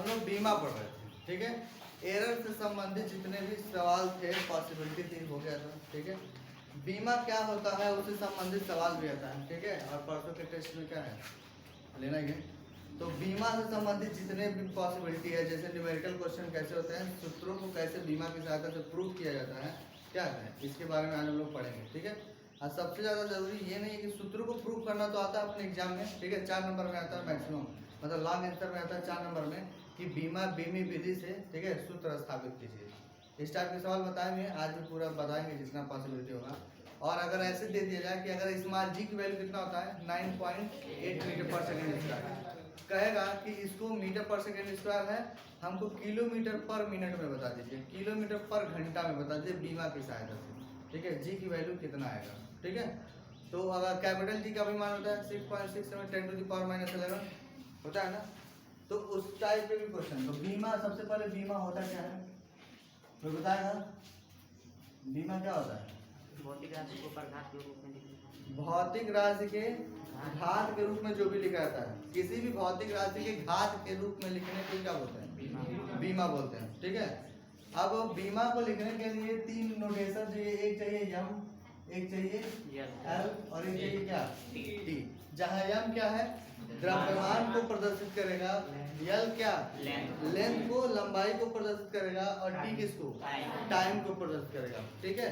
हम लोग बीमा पढ़ रहे थे, ठीक है। एरर से संबंधित जितने भी सवाल थे, पॉसिबिलिटी थी, हो गया था, ठीक है। बीमा क्या होता है उससे संबंधित सवाल भी आता है, ठीक है। और परसों के टेस्ट में क्या है लेना ही है। तो बीमा से संबंधित जितने भी पॉसिबिलिटी है, जैसे न्यूमेरिकल क्वेश्चन कैसे होते हैं, सूत्रों को कैसे बीमा की सहायता से प्रूव किया जाता है, क्या है इसके बारे में आज हम लोग पढ़ेंगे, ठीक है। और सबसे ज़्यादा जरूरी ये नहीं है कि सूत्रों को प्रूव करना तो आता है अपने एग्जाम में, ठीक है। 4 नंबर में आता है मैक्सिमम, मतलब लॉन्ग आंसर में आता है 4 नंबर में कि बीमा बीमी विधि से, ठीक है, सूत्र स्थापित कीजिए। इस टाइप के सवाल बताए हुए हैं, आज भी पूरा बताएंगे जितना पॉसिबिलिटी होगा। और अगर ऐसे दे दिया जाए कि अगर स्मॉल जी की वैल्यू कितना होता है 9.8 मीटर पर सेकेंड स्क्वायर, कहेगा कि इसको मीटर पर सेकेंड स्क्वायर है, हमको किलोमीटर पर मिनट में बता दीजिए, किलोमीटर पर घंटा में बता दीजिए बीमा की सहायता से, ठीक है। जी की वैल्यू कितना आएगा, ठीक है। तो अगर कैपिटल जी का भी मान होता है 6.67 10 to the power -11 होता है ना, तो उस टाइप के भी क्वेश्चन। तो बीमा, सबसे पहले बीमा होता क्या है तो बताएगा। बीमा क्या होता है? भौतिक राशि को प्रघात के रूप में लिखना। भौतिक राशि के घात के रूप में जो भी लिखा जाता है, किसी भी भौतिक राशि के घात के रूप में लिखने को क्या बोलते हैं? बीमा बोलते हैं, ठीक है। अब बीमा को लिखने के लिए 3 नोटेशन चाहिए, एक चाहिए यम, एक चाहिए एल और एक चाहिए क्या टी। जहाँ यम क्या है, द्रव्यमान को प्रदर्शित करेगा, यल क्या लेंथ को, लंबाई को प्रदर्शित करेगा, और टी किसको, टाइम को प्रदर्शित करेगा, ठीक है।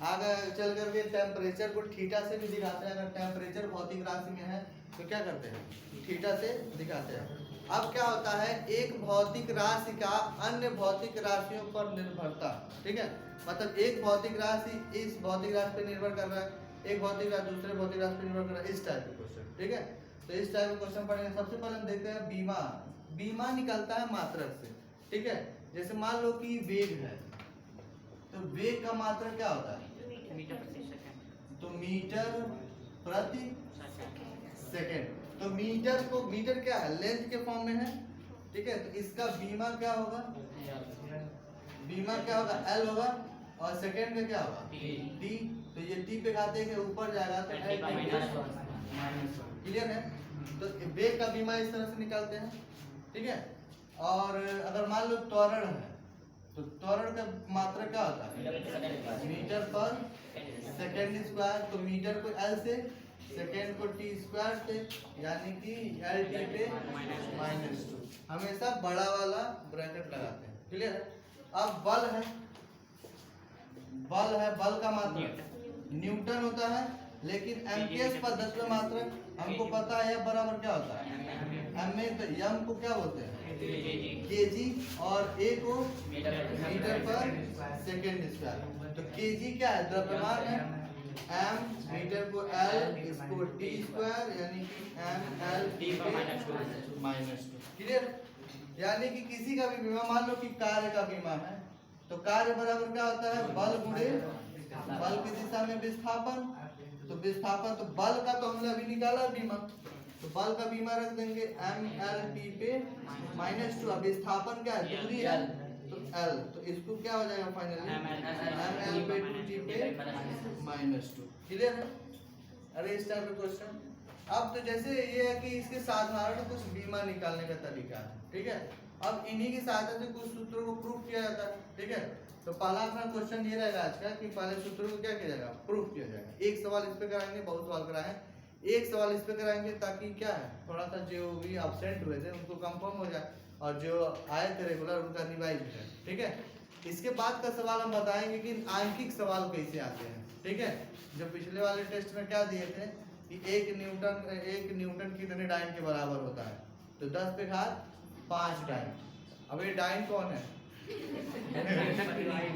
आगे चल करके टेम्परेचर को थीटा से भी दिखाते हैं। अगर टेम्परेचर भौतिक राशि में है तो क्या करते हैं, थीटा से दिखाते हैं। अब क्या होता है, एक भौतिक राशि का अन्य भौतिक राशियों पर निर्भरता, ठीक है। मतलब एक भौतिक राशि इस भौतिक राशि पर निर्भर कर रहा है, एक भौतिक राशि दूसरे भौतिक राशि पर निर्भर कर रहा है, इस टाइप के क्वेश्चन, ठीक है। तो इस टाइप के क्वेश्चन पढ़ेंगे। सबसे पहले हम देखते हैं बीमा। बीमा निकलता है मात्रक से, ठीक है। जैसे मान लो कि वेग है, तो वेग का मात्रक क्या होता है? मीटर प्रति सेकंड। तो मीटर प्रति सेकंड। तो मीटर को, मीटर क्या है, लेंथ के फॉर्म में है, ठीक है। तो इसका बीमा क्या होगा, बीमा क्या होगा, एल होगा, और सेकंड का क्या होगा, टी। तो ये टी पे खाते के ऊपर जाएगा तो एल माइनस, क्लियर है। तो वेग का बीमा इस तरह से निकालते हैं, ठीक है। और अगर मान लो त्वरण है, तो त्वरण का मात्रा क्या होता है, मीटर पर सेकेंड स्क्वायर। तो मीटर को एल से, सेकेंड को टी स्क्वायर से, यानी कि एल टी पे -2। हमेशा बड़ा वाला ब्रैकेट लगाते हैं, क्लियर है। अब बल है, बल है, बल का मात्रक न्यूटन होता है, लेकिन एमकेएस पद्धति में मात्रक हमको पता है बराबर क्या होता है एम में। तो एम को क्या बोलते हैं, केजी, और ए को मीटर पर सेकेंड स्क्वायर। तो केजी क्या है, द्रव्यमान है, एम मीटर को एल, इसको टी स्क्वायर, यानी कि एम एल टी पे -2, क्लियर। यानी कि किसी का भी बीमा, मान लो कि कार्य का बीमा है, तो कार्य बराबर क्या होता है, बल गुणे बल की दिशा में विस्थापन। तो विस्थापन, तो बल का तो हमने अभी निकाला बीमा, तो बल का बीमा रख देंगे एम एल टी पे -2। अब विस्थापन क्या है, दूरी है, तो एल, तो इसको क्या हो जाएगा फाइनली, एम एल पे 2 पे -2, क्लियर है। अरे इस टाइप का क्वेश्चन। अब तो जैसे ये है कि इसके साधारण कुछ बीमा निकालने का तरीका है, ठीक है। अब इन्हीं की सहायता से कुछ सूत्रों को प्रूफ किया जाता है, ठीक है। तो पहला अपना क्वेश्चन ये रहेगा आज का कि पहले सूत्रों को क्या किया जाएगा, प्रूफ किया जाएगा। एक सवाल इस पे कराएंगे, बहुत सवाल कराएं, एक सवाल इस पे कराएंगे, ताकि क्या है, थोड़ा सा जो भी एब्सेंट हुए थे उनको कंफर्म हो जाए, और जो आए थे रेगुलर उनका रिवाइज हो जाए, ठीक है। इसके बाद का सवाल हम बताएंगे कि आंकिक सवाल कैसे आते हैं, ठीक है। जो पिछले वाले टेस्ट में क्या दिए थे कि 1 न्यूटन कितने डाइन के बराबर होता है, तो 10 पे घात 5 डाइन। अब ये डाइन कौन है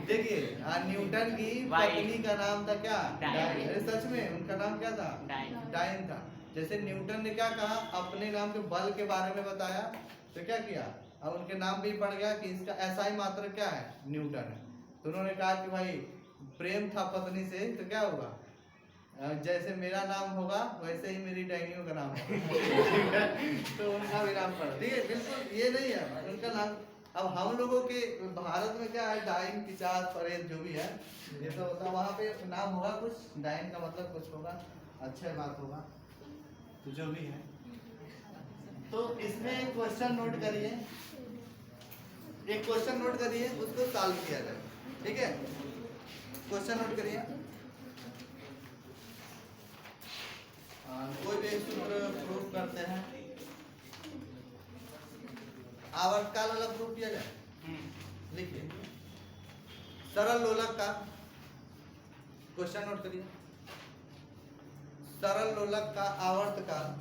देखिए, न्यूटन की पत्नी का नाम था क्या, डाइन। अरे सच में उनका नाम क्या था, डाइन था। जैसे न्यूटन ने क्या कहा, अपने नाम के बल के बारे में बताया, तो क्या किया, अब उनके नाम भी पड़ गया कि इसका एसआई मात्रक क्या है, न्यूटन है। तो उन्होंने कहा कि भाई प्रेम था पत्नी से, तो क्या होगा, जैसे मेरा नाम होगा वैसे ही मेरी डायनियों का नाम होगा तो उनका भी नाम पड़ा, ठीक है। बिल्कुल ये नहीं है उनका नाम। अब हम लोगों के भारत में क्या है, डाइन, पिचास, परेद जो भी है ये तो होता है, वहाँ पे नाम होगा कुछ, डाइन का मतलब कुछ होगा, अच्छा बात होगा, तो जो भी है। तो इसमें एक क्वेश्चन नोट करिए एक क्वेश्चन नोट करिए, उसको सॉल्व किया जाए, ठीक है। क्वेश्चन नोट करिए। कोई भी एक सूत्र प्रूफ करते हैं, आवर्तकाल वाला प्रूफ किया जाए। लिखिए सरल लोलक का, क्वेश्चन नोट करिए, सरल लोलक का आवर्तकाल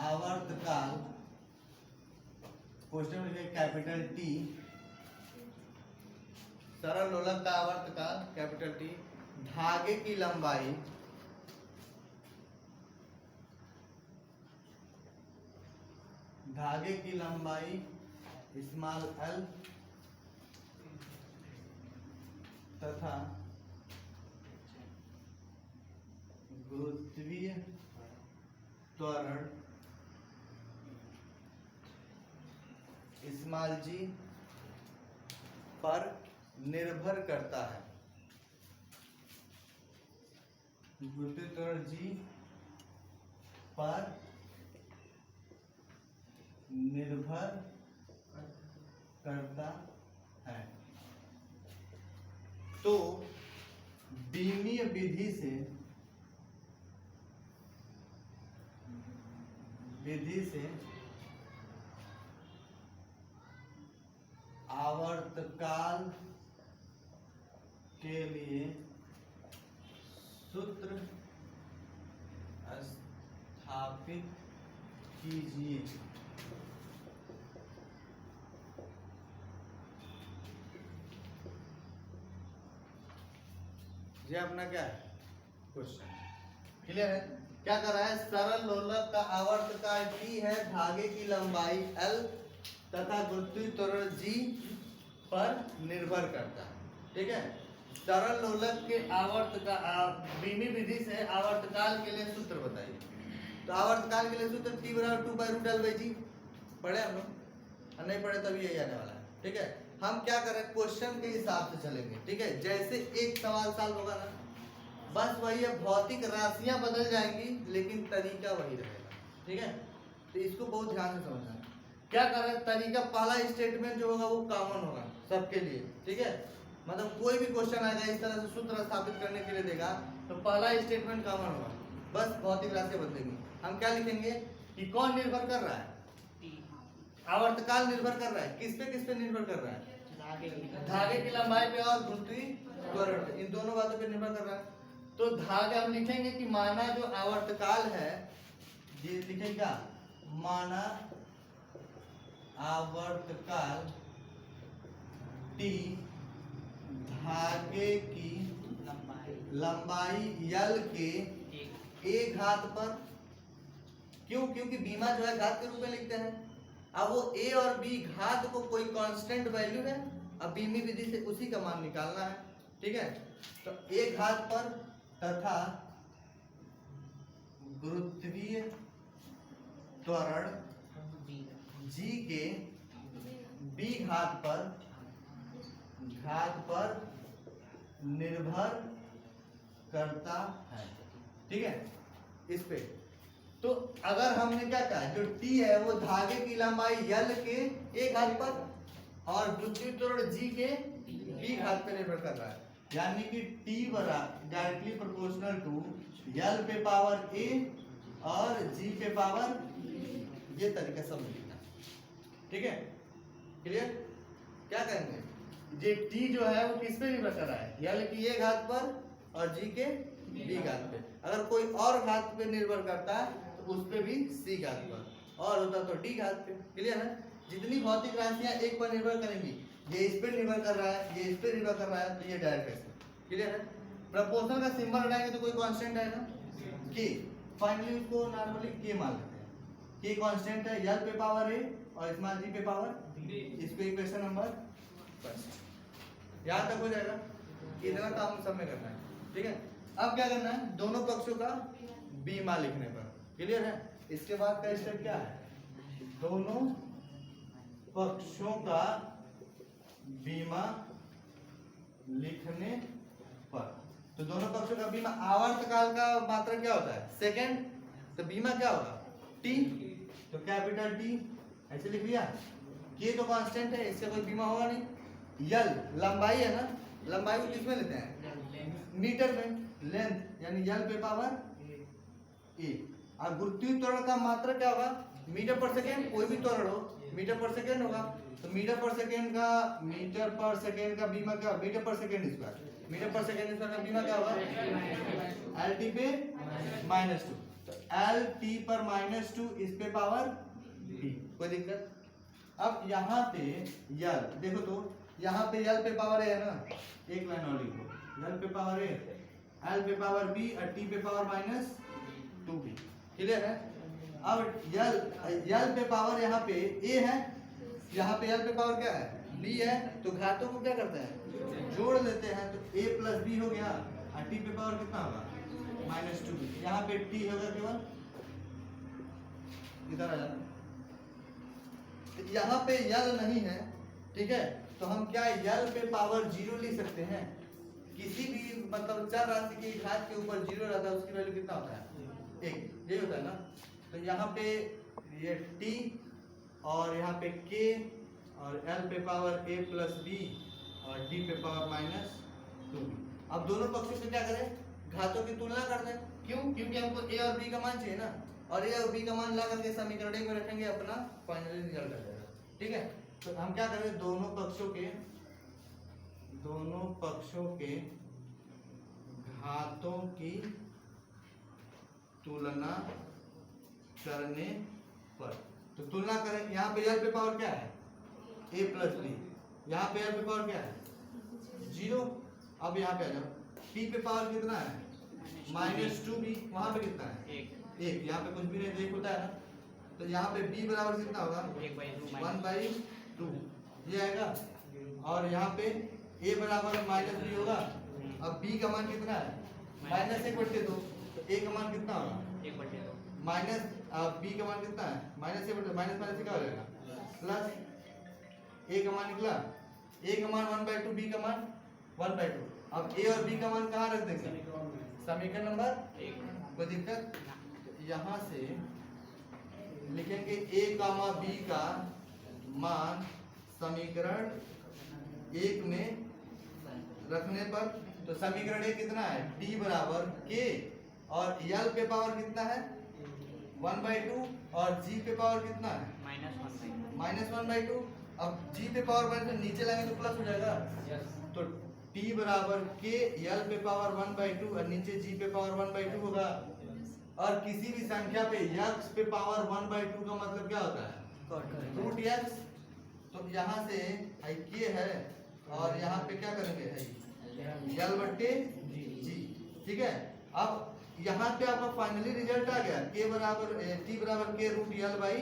आवर्तकाल क्वेश्चन में लिखिए कैपिटल टी, सरल लोलक का आवर्तकाल कैपिटल टी, धागे की लंबाई स्मॉल एल तथा गुरुत्वीय त्वरण स्मॉल जी पर निर्भर करता है। गुरुत्वीय त्वरण जी पर निर्भर करता है। तो बीमीय विधि से आवर्तकाल के लिए सूत्र स्थापित कीजिए। ये अपना क्या है क्वेश्चन, क्लियर है। क्या कर रहा है, सरल लोलक का आवर्तकाल टी है, धागे की लंबाई एल तथा गुरुत्वीय त्वरण जी पर निर्भर करता है, ठीक है। सरल लोलक के बीमी विधि से आवर्तकाल के लिए सूत्र बताइए। तो आवर्तकाल के लिए सूत्र टी बराबर 2/√L/g, पढ़े हम लोग, नहीं पढ़े तभी यही आने वाला है, ठीक है। हम क्या करें, क्वेश्चन के हिसाब से चलेंगे, ठीक है। जैसे एक सवाल साल होगा ना, बस वही है, भौतिक राशियां बदल जाएंगी लेकिन तरीका वही रहेगा, ठीक है। तो इसको बहुत ध्यान से समझना है। क्या करें, तरीका पहला स्टेटमेंट जो होगा वो कॉमन होगा सबके लिए, ठीक है। मतलब कोई भी क्वेश्चन आएगा इस तरह से सूत्र स्थापित करने के लिए देगा तो पहला स्टेटमेंट कॉमन होगा, बस भौतिक राशियां बदलेंगी। हम क्या लिखेंगे कि कौन निर्भर कर रहा है, आवर्तकाल निर्भर कर रहा है, किस पे निर्भर कर रहा है, धागे की लंबाई पे और गुरुत्वीय त्वरण पे, इन दोनों बातों पे निर्भर कर रहा है। तो धागा हम लिखेंगे कि माना जो आवर्तकाल है, ये लिखेगा माना आवर्तकाल टी धागे की लंबाई यल के एक घात पर, क्यों, क्योंकि बीमा जो है घात के रूप में लिखते हैं। अब वो ए और बी घात को कोई कांस्टेंट वैल्यू है, अब बीमी विधि से उसी का मान निकालना है, ठीक है। तो एक घात पर तथा गुरुत्वीय त्वरण जी के बी घात पर निर्भर करता है, ठीक है। इस पे तो अगर हमने क्या कहा, जो टी है वो धागे की लंबाई यल के एक घात पर और गुरुत्वीय त्वरण जी के बी घात पर निर्भर कर रहा है, यानी कि टी बराबर डायरेक्टली प्रोपोर्शनल टू यल पे पावर ए और जी पे पावर, ये तरीका सब लिखना, ठीक है, क्लियर। क्या करेंगे, ये टी जो है वो किस पे निर्भर कर रहा है, यल की ए घात पर और जी के बी घात पे। अगर कोई और घात पे निर्भर करता है तो उस पे भी सी घात पर, और होता तो डी घात पे, क्लियर है। जितनी भौतिक राशियां एक पर निर्भर करेंगी, ये इस पे निर्भर कर रहा है, ये इस पे निर्भर कर रहा है, तो ये डायरेक्ट ऐसे, क्लियर है। प्रपोर्शनल का सिंबल हटाएंगे तो कोई कांस्टेंट आएगा के, फाइनली उसको नॉर्मली के मान लेते हैं, के कांस्टेंट है, यल पे पावर ए और स्मॉल जी पे पावर, इसको इक्वेशन नंबर फर्स्ट, यहाँ तक हो जाएगा। इतना काम सब में करना है, ठीक है। अब क्या करना है, दोनों पक्षों का बीमा लिखने पर, क्लियर है। इसके बाद का स्टेप क्या है, दोनों पक्षों का बीमा लिखने पर। तो दोनों पक्षों का बीमा, आवर्त काल का मात्रा क्या होता है? सेकेंड। तो बीमा क्या होगा? टी। तो कैपिटल टी ऐसे लिख लिया। के तो कांस्टेंट है, इससे कोई बीमा होगा नहीं। यल लंबाई है ना, लंबाई को किसमें लेते हैं? मीटर में। लेंथ यानी यल पे पावर ए। और गुरुत्वीय त्वरण का मात्रा क्या होगा? मीटर पर सेकेंड। कोई भी त्वरण हो मीटर पर सेकेंड होगा। तो मीटर पर सेकेंड का बीमा क्या? मीटर पर सेकेंड स्क्वायर। मीटर पर सेकेंड स्क्वायर का बीमा क्या होगा? एल टी पे -2। तो एल टी पर -2 इस पे पावर बी। कोई दिक्कत? अब यहाँ पे यल देखो, तो यहाँ पे यल पे पावर ए है ना, एक लाइन और लिखो, यल पे पावर ए, एल पे पावर बी और टी पे पावर -2b। क्लियर है? अब यल पे पावर यहाँ पे ए है, यहाँ पे यल पे पावर क्या है? बी है। तो घातों को क्या करते हैं? जोड़ लेते हैं। तो a प्लस बी हो गया और टी पे पावर कितना होगा? -2b। यहाँ पे टी होगा केवल, इधर आ जाना। यहाँ पे यल नहीं है, ठीक है, तो हम क्या यल पे पावर 0 लिख सकते हैं। किसी भी मतलब चर राशि की घात के ऊपर 0 रहता है, उसकी वैल्यू कितना होता है? 1। ये होता है ना। तो यहाँ पे ये t और यहाँ पे k और l पे पावर a प्लस b और d पे पावर -2b। अब दोनों पक्षों से क्या करें? घातों की तुलना कर दें। क्यों? क्योंकि हमको a और b का मान चाहिए ना, और a और b का मान ला करके समीकरण में रखेंगे, अपना फाइनली रिजल्ट आ जाएगा। ठीक है, तो हम क्या करें? दोनों पक्षों के घातों की तुलना करने पर, तो तुलना करें। यहाँ पे यल पे पावर क्या है? a plus B. यहाँ पे यल पे पावर क्या है? 0। अब यहाँ पे आ जाओ, t पे पावर कितना है? -2b। वहां पे कितना है? 1। यहाँ पे कुछ भी नहीं, 1 होता है ना। तो यहाँ पे b बराबर कितना होगा? 1/2 ये आएगा। और यहाँ पे a बराबर -b होगा। अब b का मान कितना है? -1/2। तो a का मान कितना होगा? 1/2। माइनस b का मान कितना है? -1/2। माइनस क्या हो जाएगा? प्लस a का मान निकला, a का मान 1/2, b का मान 1/2। अब a और b का मान कहाँ रख देंगे? समीकरण नंबर 1। कोई दिक्कत? यहाँ से लिखेंगे a, b का मान समीकरण 1 में रखने पर। तो समीकरण 1 कितना है? t बराबर k और यल पे पावर कितना है? 1/2 और g पे पावर कितना है? -1/2। अब g पे पावर -, नीचे लाएंगे तो प्लस हो जाएगा। तो t बराबर k, यल पे पावर 1/2 और नीचे g पे पावर 1/2 होगा। और किसी भी संख्या पे x पे पावर 1/2 का मतलब क्या होता है? Root x। तो यहाँ से k है और यहाँ पे क्या करेंगे? यल बट्टे g। ठीक है, अब यहाँ पे आपका फाइनली रिजल्ट आ गया, t बराबर k root L by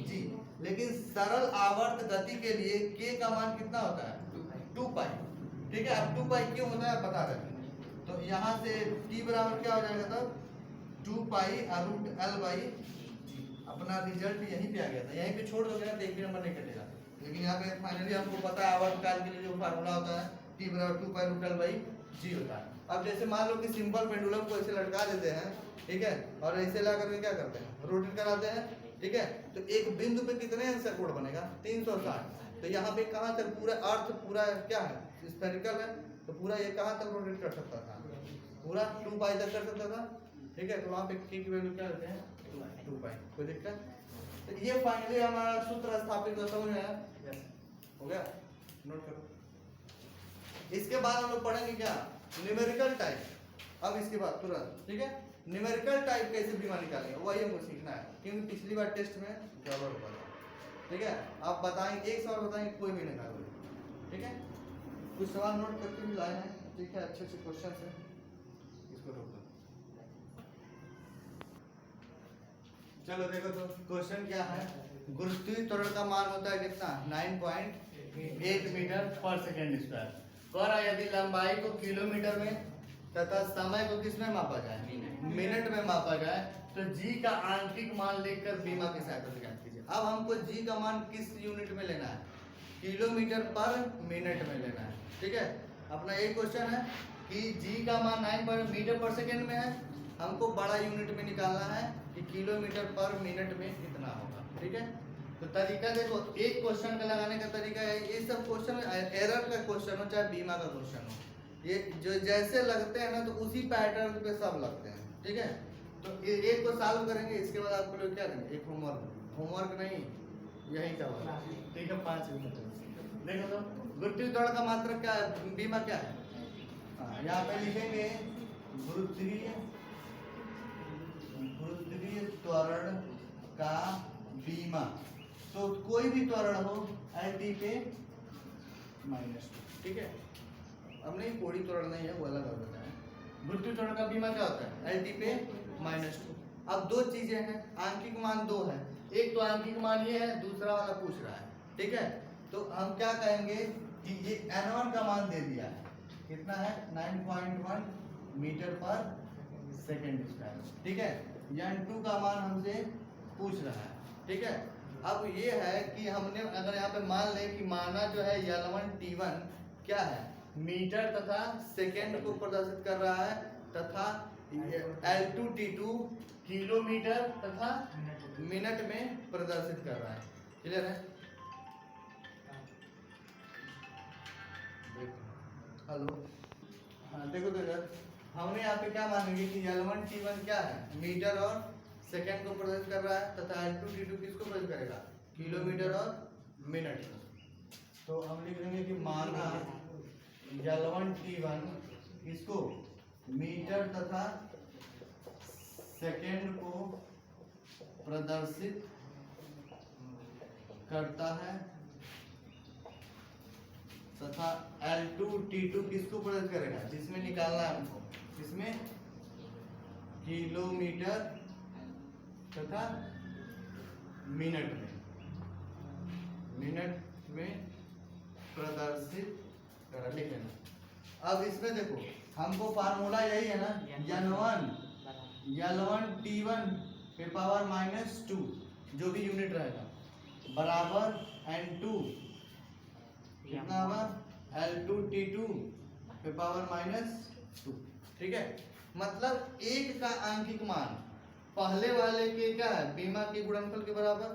g। लेकिन सरल आवर्त गति के लिए k का मान कितना होता है? 2 पाई। ठीक है, अब 2 पाई क्यों होता है बता रहे हैं। तो यहाँ से t बराबर क्या हो जाएगा? तब 2 pi root l by g। अपना रिजल्ट यहीं पे आ गया था। यहीं पे छोड़ दोगे ना तो एक भी नंबर नहीं कटेगा। लेकिन यहाँ पे फाइनली हमको पता है आवर्त काल के लिए जो फार्मूला होता है t बराबर 2 pi root l by g होता है। अब जैसे मान लो कि सिंपल पेंडुलम को ऐसे लटका देते हैं, ठीक है, और ऐसे ला करके क्या करते हैं? रोटेट कराते हैं। ठीक है, तो एक बिंदु पे कितने आंसर कोण बनेगा? 360। तो यहाँ पे कहाँ तक पूरा अर्थ पूरा क्या है? स्फेरिकल है। तो पूरा ये कहाँ तक रोटेट कर सकता था? पूरा 2 पाई तक कर सकता था। ठीक है, तो वहाँ पे k की वैल्यू क्या लेते हैं? 2 पाई। कोई दिक्कत? तो ये फाइनली हमारा सूत्र स्थापित हो, समझ में आया? हो गया? नोट करो। इसके बाद हम लोग पढ़ेंगे क्या? Numerical type. अब इसके बाद तुरंत, ठीक है, न्यूमेरिकल टाइप कैसे बीमा निकालेंगे वही हमको सीखना है, क्योंकि पिछली बार टेस्ट में गड़बड़ हो गया। ठीक है, आप बताएंगे, एक सवाल बताएंगे, कोई भी नहीं निकालोगे। ठीक है, कुछ सवाल नोट करके भी लाए हैं। ठीक है, अच्छे अच्छे क्वेश्चन है। इसको रोक दो। चलो देखो, तो क्वेश्चन क्या है? गुरुत्वीय त्वरण का मान होता है कितना? 9.8 मीटर पर सेकेंड स्क्वायर। करा यदि लंबाई को किलोमीटर में तथा समय को किसमें मापा जाए? मिनट में मापा जाए, तो g का आंतरिक मान लेकर बीमा की सहायता से ज्ञात कीजिए। अब हमको g का मान किस यूनिट में लेना है? किलोमीटर पर मिनट में लेना है। ठीक है, अपना एक क्वेश्चन है। कि जी का मान 9 मीटर पर सेकेंड में है, हमको बड़ा यूनिट में निकालना है कि किलोमीटर पर मिनट में कितना होगा। ठीक है, तो तरीका देखो, एक क्वेश्चन का लगाने का तरीका है, ये सब क्वेश्चन एरर का क्वेश्चन हो चाहे बीमा का क्वेश्चन हो, ये जो जैसे लगते हैं ना तो उसी पैटर्न पे सब लगते हैं। ठीक है, तो एक को सॉल्व करेंगे, इसके बाद आपको लोग क्या करेंगे, एक होमवर्क नहीं यही का होगा। ठीक है, 5 मिनट देखो तो गुरुत्वीय त्वरण का मात्रक क्या है, बीमा क्या है। हाँ, यहाँ पे लिखेंगे गुरुत्वीय त्वरण का बीमा, तो कोई भी त्वरण हो LT पे -2। ठीक है, अब नहीं कोड़ी त्वरण नहीं है, वो अलग होता है। गुरुत्वीय त्वरण का बीमा क्या होता है, LT पे -2। अब दो चीजें हैं, आंकिक मान दो है, एक तो आंकिक मान ये है, दूसरा वाला पूछ रहा है। ठीक है, तो हम क्या कहेंगे कि ये N1 का मान दे दिया है, कितना है 9.1 मीटर पर सेकेंड स्क्वायर। ठीक है, N2 का मान हमसे पूछ रहा है। ठीक है, अब ये है कि हमने अगर यहाँ पे मान लें कि माना जो है L1 T1 क्या है, मीटर तथा सेकेंड को प्रदर्शित कर रहा है, तथा L2 T2 किलोमीटर तथा मिनट में प्रदर्शित कर रहा है। क्लियर है? हेलो, हाँ देखो तो इधर हमने यहाँ पे क्या मानेंगे कि L1 T1 क्या है, मीटर और सेकेंड को प्रदर्शित कर रहा है, तथा L2 T2 किसको प्रदर्शित करेगा, किलोमीटर और मिनट। तो हम लिख देंगे कि माना L1 T1 इसको मीटर तथा सेकेंड को प्रदर्शित करता है, तथा L2 T2 किसको प्रदर्शित करेगा, जिसमें निकालना है हमको, इसमें किलोमीटर तथा मिनट में प्रदर्शित कर, लिख लेना। अब इसमें देखो हमको फार्मूला यही है ना, L1 T1 पे पावर -2 जो भी यूनिट रहेगा बराबर N2 कितना होगा, L2 T2 पे पावर -2। ठीक है, मतलब एक का आंकिक मान पहले वाले के क्या है, बीमा के गुणनफल के बराबर,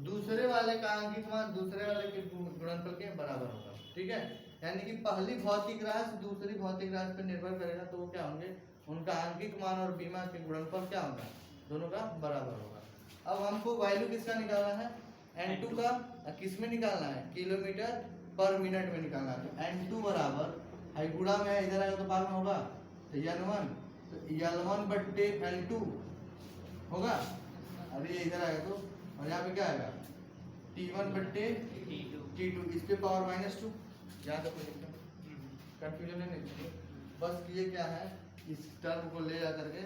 दूसरे वाले का आंकिक मान दूसरे वाले के गुणनफल के बराबर होगा। ठीक है, यानी कि पहली भौतिक राशि दूसरी भौतिक राशि पर निर्भर करेगा, तो वो क्या होंगे, उनका आंकिक मान और बीमा के गुणनफल क्या होगा, दोनों का बराबर होगा। अब हमको वैल्यू किसका निकालना है, N2 का, किस में निकालना है, किलोमीटर पर मिनट में निकालना है। तो N2 बराबर है, गुणा में है, इधर आएगा तो पार में होगा, तो N1, तो L1 बट्टे L2 होगा, अब ये इधर आएगा तो, और यहाँ पे क्या आएगा, T1 बट्टे T2, इस पे पावर -2। यहाँ तक कोई कंफ्यूजन नहीं चाहिए, बस ये क्या है, इस टर्म को ले जा करके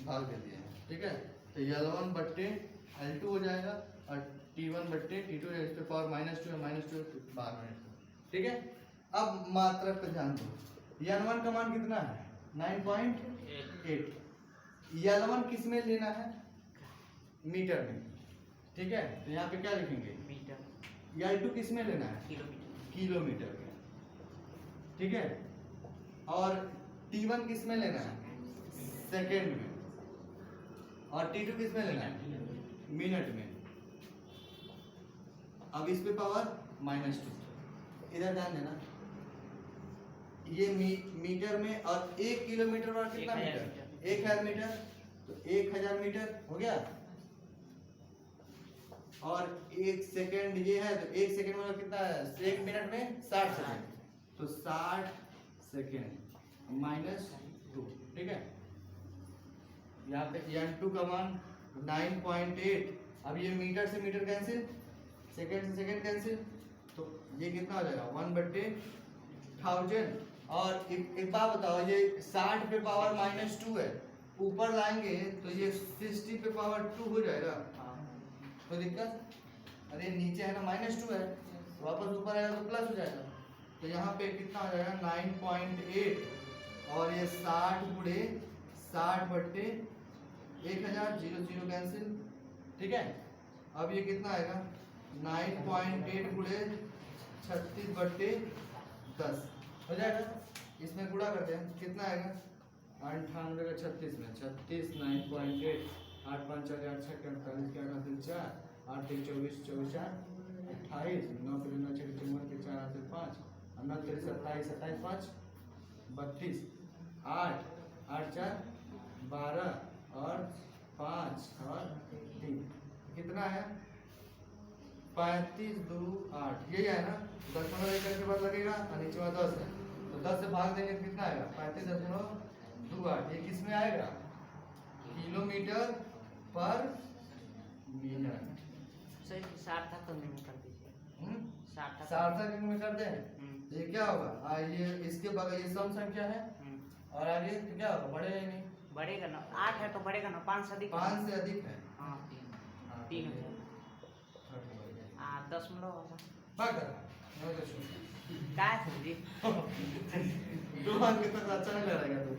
भाग दे दिए हैं। ठीक है, तो L1 बट्टे L2 हो जाएगा, और T1 बट्टे T2 है, इस पे पावर -2 है, -2 बाहर में। ठीक है, अब मात्रक पे ध्यान दो, N1 का मान कितना है, 9.8। L1 किस में लेना है, मीटर में। ठीक है, तो यहाँ पे क्या लिखेंगे, मीटर। L2 किस में लेना है, किलोमीटर में। ठीक है, और T1 किस में लेना है, सेकेंड में, और T2 किस में लेना है, मिनट में। अब इस पे पावर -2, इधर ध्यान देना, ये मीटर में, और 1 किलोमीटर और कितना मीटर, 1000 मीटर, तो 1000 मीटर हो गया, और 1 सेकेंड ये है, तो 1 सेकेंड मतलब कितना है, 1 मिनट में 60 सेकेंड, तो 60 सेकेंड -2। ठीक है, यहाँ पे N2 का मान 9.8। अब ये मीटर से मीटर कैंसिल, सेकेंड से सेकेंड कैंसिल, तो ये कितना हो जाएगा, 1/1000। और एक बात बताओ, ये 60 पे पावर -2 है, ऊपर लाएंगे तो ये 60 पे पावर 2 हो जाएगा, कोई दिक्कत, अरे नीचे है ना -2 है, वापस ऊपर आएगा तो प्लस हो जाएगा, तो यहाँ पे कितना हो जाएगा 9.8, और ये 60 गुणे 60 बट्टे 1000, 0 0 कैंसिल। ठीक है, अब ये कितना आएगा, 9.8 गुणे 36 बट्टे 10, हो जाएगा। इसमें गुणा करते हैं, कितना आएगा 98 का 36 में 36 9.8 8 5 4 8 6 48 के 8 4 8 3 24 24 4 28 9 फिर 9 6 54 के 4 8 5 9 3 27 27 5 32 8 8 4 12 और 5 और 3 कितना है 35 2 8 यही है ना। 10.1 के बाद लगेगा और नीचे में 10 है तो 10 से भाग देंगे तो कितना आएगा 35.28। ये किस में आएगा किलोमीटर पर मिनट। सर सार्थक में कर दीजिए। सार्थक में कर दें तो ये क्या होगा ये इसके बगल ये सम संख्या है और आगे तो क्या होगा बढ़ेगा ही नहीं। बढ़ेगा ना 8 है तो बढ़ेगा ना 5 से अधिक 5 से अधिक है। हाँ 3 है। हाँ 10 भाग कर क्या है सर जी? दो अंक तक अच्छा नहीं लगेगा तो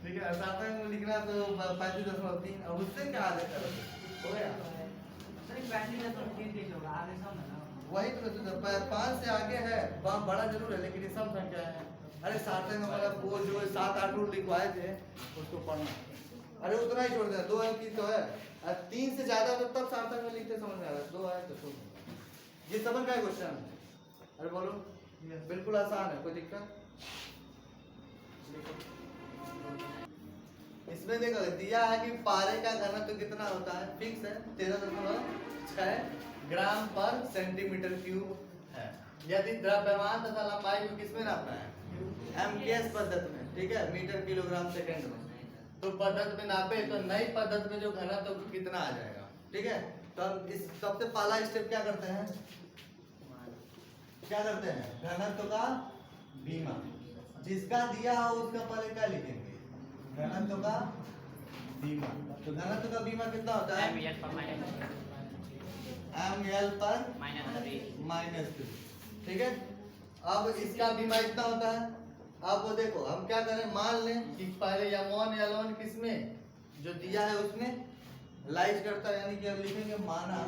ठीक है। सार्थक में लिखना तो 35.3 अब उससे क्या आगे करो हो गया सर 35.3 होगा आगे सब है ना। वही तो 5 से आगे है बड़ा जरूर है लेकिन ये सब संख्या है। अरे सार्थक में मतलब वो जो 7-8 रूट लिखवाए थे उसको पढ़ना। अरे उतना ही छोड़ दे 2 अंक की तो है 3 से ज्यादा तो तब सार्थक में लिखते समझ में आ रहा है 2 है तो छोड़ दो। ये समझ का क्वेश्चन है। अरे बोलो बिल्कुल आसान है कोई दिक्कत। इसमें देखो दिया है कि पारे का घनत्व तो कितना होता है फिक्स है 13.6 ग्राम पर सेंटीमीटर क्यूब है। यदि द्रव्यमान तथा लंबाई को किसमें नापना है एमकेएस पद्धति में ठीक है मीटर किलोग्राम सेकंड में। तो पद्धति में नापे तो नई पद्धति में जो घनत्व तो कितना आ जाएगा ठीक है। तो हम इस सबसे पहला स्टेप क्या करते हैं घनत्व का बीमा जिसका दिया हो उसका पहले क्या लिखेंगे घनत्व का बीमा। तो घनत्व का बीमा कितना होता है ml पर -3 ठीक है। अब इसका बीमा इतना होता है। अब वो देखो हम क्या करें मान लें कि पहले m1 L1 किसमें जो दिया है उसमें लाइज करता है यानी कि हम लिखेंगे माना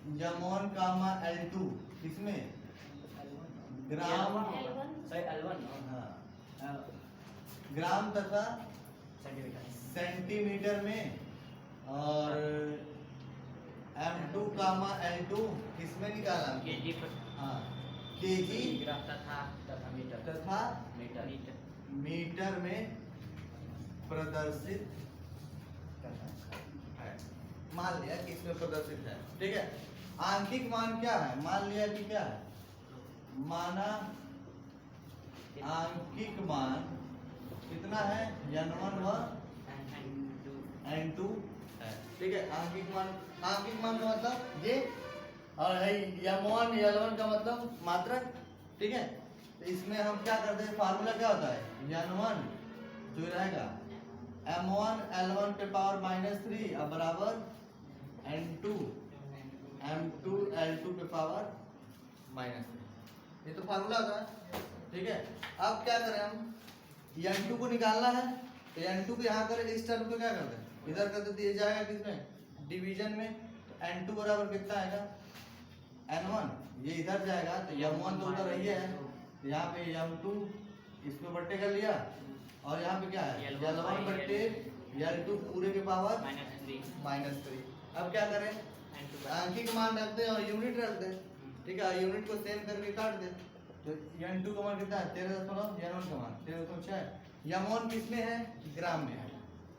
m1 कामा L2 किसमें ग्राम ग्राम तथा सेंटीमीटर में और m2 कामा L2 किसमें निकाला केजी हाँ केजी तथा मीटर में प्रदर्शित है। मान लिया कि इसमें प्रदर्शित है ठीक है। आंशिक मान क्या है मान लिया कि क्या है माना आंशिक मान कितना है n1 व n2 है ठीक है। आंशिक मान का मतलब ये और है m1 L1 का मतलब मात्रक ठीक है। तो इसमें हम क्या करते हैं फार्मूला क्या होता है n1 जो रहेगा m1 L1 पे पावर -3 अब बराबर n2 m2 L2 पे पावर -3 ये तो फार्मूला होता है ठीक है। अब क्या करें हम n2 को निकालना है तो n2 को यहाँ करें इस टर्म को क्या करते हैं इधर कर देते जाएगा किसमें डिवीजन में तो n2 बराबर कितना आएगा n1 ये इधर जाएगा तो m1 तो उधर रही है तो यहाँ पे m2 इसमें बट्टे कर लिया और यहाँ पे क्या है L1 बट्टे L2 पूरे के पावर -3। अब क्या करें आंशिक मान रखते हैं और यूनिट रख दे ठीक है। यूनिट को सेम करके काट दे तो n2 का मान कितना है 13 n1 का मान 13.6 m1 किसमें है ग्राम में है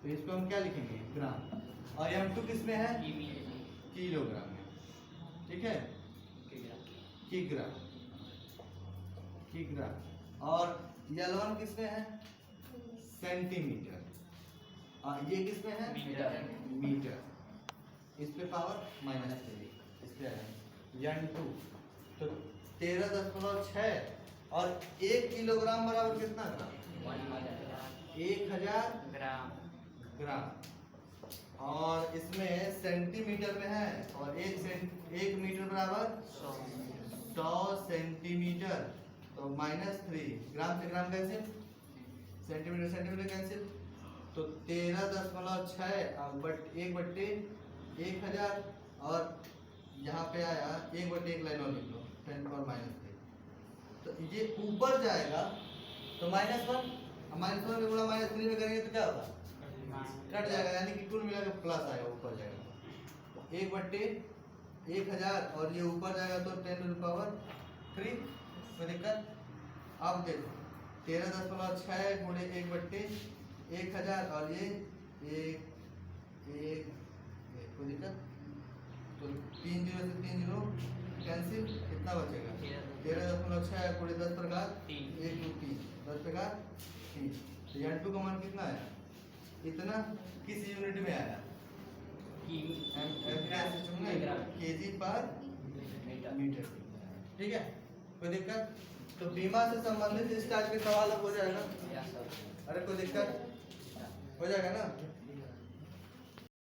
तो इसको हम क्या लिखेंगे ग्राम और m2 किसमें है किलोग्राम में ठीक है किग्राम और L1 किसमें है सेंटीमीटर और ये किसमें है मीटर इस पे पावर -3 इस पे n2 तो 13.6 और 1 किलोग्राम बराबर कितना ग्राम 1000 ग्राम और इसमें सेंटीमीटर में है और 1 मीटर बराबर 100 सेंटीमीटर तो -3 ग्राम से ग्राम कैंसिल सेंटीमीटर कैंसिल तो 13.6 बट 1/1000 और यहाँ पे आया 1/1 लाइन और लिख लो 10 पावर -3। तो ये ऊपर जाएगा तो -1 -1 के गुणा -3 में करेंगे तो क्या होगा, कट जाएगा, यानी कि कुल मिला के प्लस आएगा, ऊपर जाएगा। तो 1/1000 और ये ऊपर जाएगा तो 10⁻3। कोई दिक्कत? अब देखो 13.6 गुणे 1/1000 और ये 1 कोई दिक्कत? तो 3 0 से 3 0 कैंसिल, कितना बचेगा? 13.6 गुणे 10 पर घात 1 2 3 10 पर घात 3। तो n2 का मान कितना आया? इतना। किस यूनिट में आया? केजी पर मीटर। ठीक है, कोई दिक्कत? तो बीमा से संबंधित इस टाइप के सवाल हो जाएगा। अरे कोई दिक्कत हो जाएगा ना?